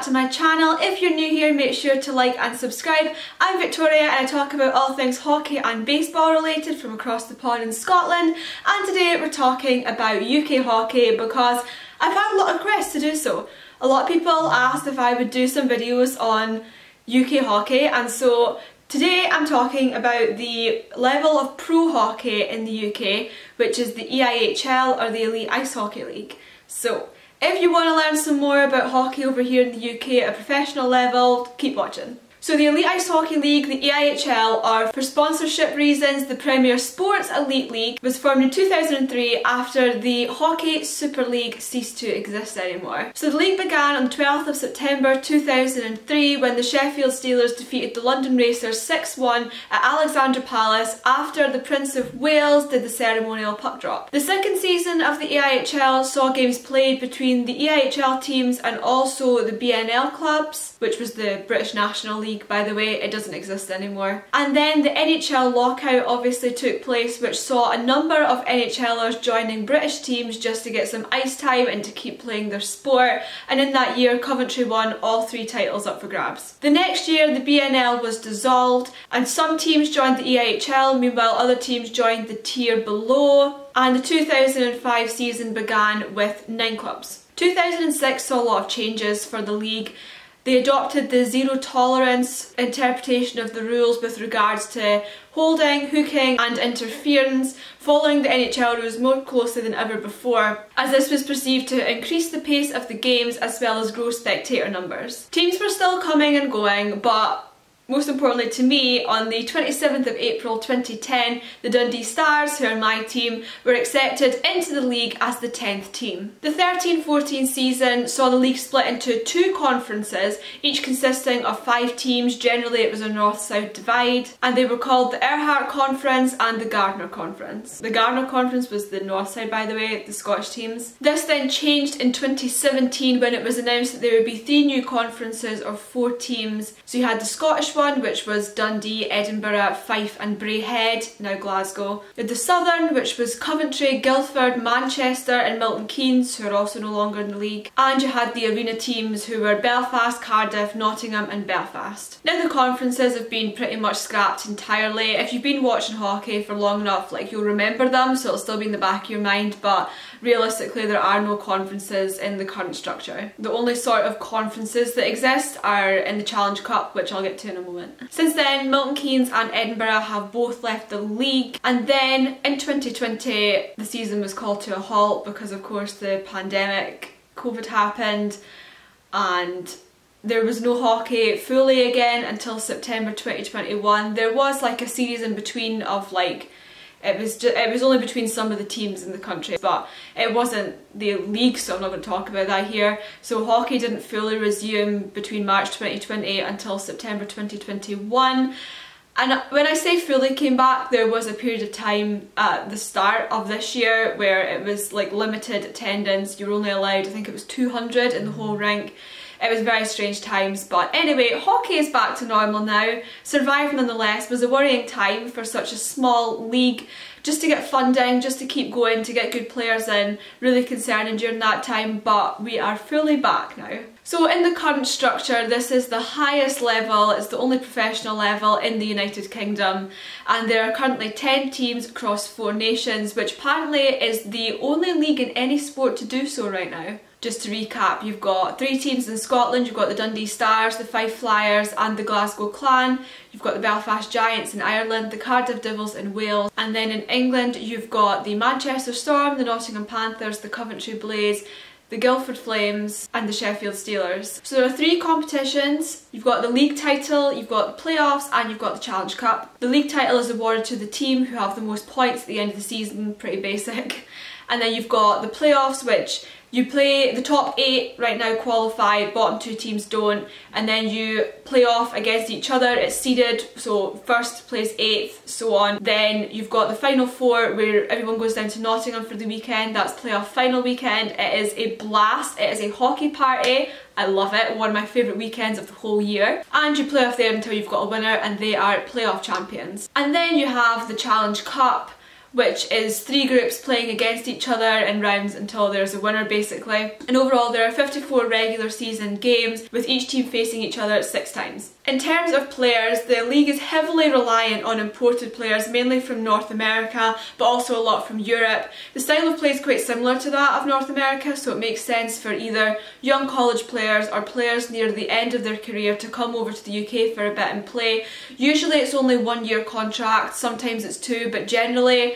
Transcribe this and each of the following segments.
to my channel. If you're new here, make sure to like and subscribe. I'm Victoria and I talk about all things hockey and baseball related from across the pond in Scotland, and today we're talking about UK hockey because I've had a lot of requests to do so. A lot of people asked if I would do some videos on UK hockey, and so today I'm talking about the level of pro hockey in the UK, which is the EIHL, or the Elite Ice Hockey League. So if you want to learn some more about hockey over here in the UK at a professional level, keep watching. So the Elite Ice Hockey League, the EIHL, or for sponsorship reasons, the Premier Sports Elite League, was formed in 2003 after the Hockey Super League ceased to exist anymore. So the league began on the 12th of September 2003 when the Sheffield Steelers defeated the London Racers 6-1 at Alexandra Palace after the Prince of Wales did the ceremonial puck drop. The second season of the EIHL saw games played between the EIHL teams and also the BNL clubs, which was the British National League, by the way. It doesn't exist anymore. And then the Nhl Lockout obviously took place, which saw a number of NHLers joining British teams just to get some ice time and to keep playing their sport, and in that year Coventry won all 3 titles up for grabs. The next year the BNL was dissolved and some teams joined the EIHL, meanwhile other teams joined the tier below, and the 2005 season began with 9 clubs. 2006 saw a lot of changes for the league. They adopted the zero tolerance interpretation of the rules with regards to holding, hooking and interference, following the NHL rules more closely than ever before, as this was perceived to increase the pace of the games as well as grow spectator numbers. Teams were still coming and going, but most importantly to me, on the 27th of April 2010, the Dundee Stars, who are my team, were accepted into the league as the 10th team. The 13-14 season saw the league split into 2 conferences, each consisting of 5 teams. Generally it was a north-south divide, and they were called the Erhart Conference and the Gardner Conference. The Gardner Conference was the north side, by the way, the Scottish teams. This then changed in 2017 when it was announced that there would be 3 new conferences of 4 teams. So you had the Scottish one, which was Dundee, Edinburgh, Fife and Braehead, now Glasgow. You had the Southern, which was Coventry, Guildford, Manchester and Milton Keynes, who are also no longer in the league. And you had the arena teams, who were Belfast, Cardiff, Nottingham and Belfast. Now the conferences have been pretty much scrapped entirely. If you've been watching hockey for long enough, you'll remember them, so it'll still be in the back of your mind, but realistically there are no conferences in the current structure. The only sort of conferences that exist are in the Challenge Cup, which I'll get to in a moment. Since then, Milton Keynes and Edinburgh have both left the league, and then in 2020 the season was called to a halt because of course the pandemic, COVID happened, and there was no hockey fully again until September 2021. There was a series in between of it was only between some of the teams in the country, but it wasn't the league, so I'm not going to talk about that here. So hockey didn't fully resume between March 2020 until September 2021. And when I say fully came back, there was a period of time at the start of this year where it was limited attendance. You were only allowed, I think it was 200 in the whole rink. It was very strange times, but anyway, hockey is back to normal now. Survive nonetheless was a worrying time for such a small league. Just to get funding, just to keep going, to get good players in, really concerning during that time, but we are fully back now. So in the current structure, this is the highest level, it's the only professional level in the United Kingdom, and there are currently 10 teams across 4 nations, which apparently is the only league in any sport to do so right now. Just to recap, you've got 3 teams in Scotland. You've got the Dundee Stars, the Fife Flyers and the Glasgow Clan. You've got the Belfast Giants in Ireland, the Cardiff Devils in Wales, and then in England you've got the Manchester Storm, the Nottingham Panthers, the Coventry Blaze, the Guildford Flames and the Sheffield Steelers. So there are 3 competitions. You've got the league title, you've got the playoffs and you've got the Challenge Cup. The league title is awarded to the team who have the most points at the end of the season, pretty basic. And then you've got the playoffs, which you play the top 8 right now qualify, bottom 2 teams don't, and then you play off against each other. It's seeded, so first plays 8th, so on. Then you've got the final 4 where everyone goes down to Nottingham for the weekend. That's playoff final weekend. It is a blast, it is a hockey party. I love it, one of my favourite weekends of the whole year. And you play off there until you've got a winner and they are playoff champions. And then you have the Challenge Cup, which is 3 groups playing against each other in rounds until there's a winner basically. And overall there are 54 regular season games, with each team facing each other 6 times. In terms of players, the league is heavily reliant on imported players, mainly from North America, but also a lot from Europe. The style of play is quite similar to that of North America, so it makes sense for either young college players or players near the end of their career to come over to the UK for a bit and play. Usually it's only 1-year contract, sometimes it's 2, but generally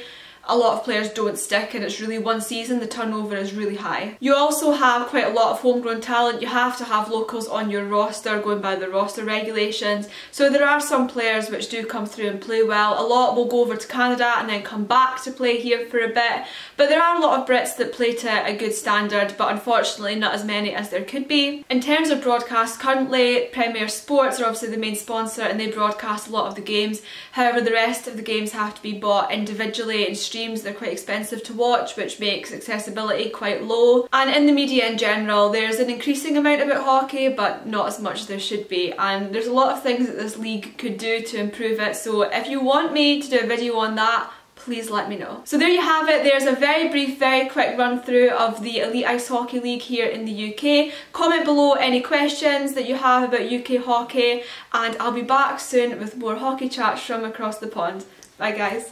a lot of players don't stick and it's really 1 season. The turnover is really high. You also have quite a lot of homegrown talent. You have to have locals on your roster going by the roster regulations. So there are some players which do come through and play well. A lot will go over to Canada and then come back to play here for a bit. But there are a lot of Brits that play to a good standard, but unfortunately not as many as there could be. In terms of broadcast, currently Premier Sports are obviously the main sponsor and they broadcast a lot of the games. However, the rest of the games have to be bought individually and streamed. They're quite expensive to watch, which makes accessibility quite low. And in the media in general, there's an increasing amount about hockey, but not as much as there should be. And there's a lot of things that this league could do to improve it. So if you want me to do a video on that, please let me know. So there you have it. There's a very brief, very quick run through of the Elite Ice Hockey League here in the UK. Comment below any questions that you have about UK hockey, and I'll be back soon with more hockey chats from across the pond. Bye guys.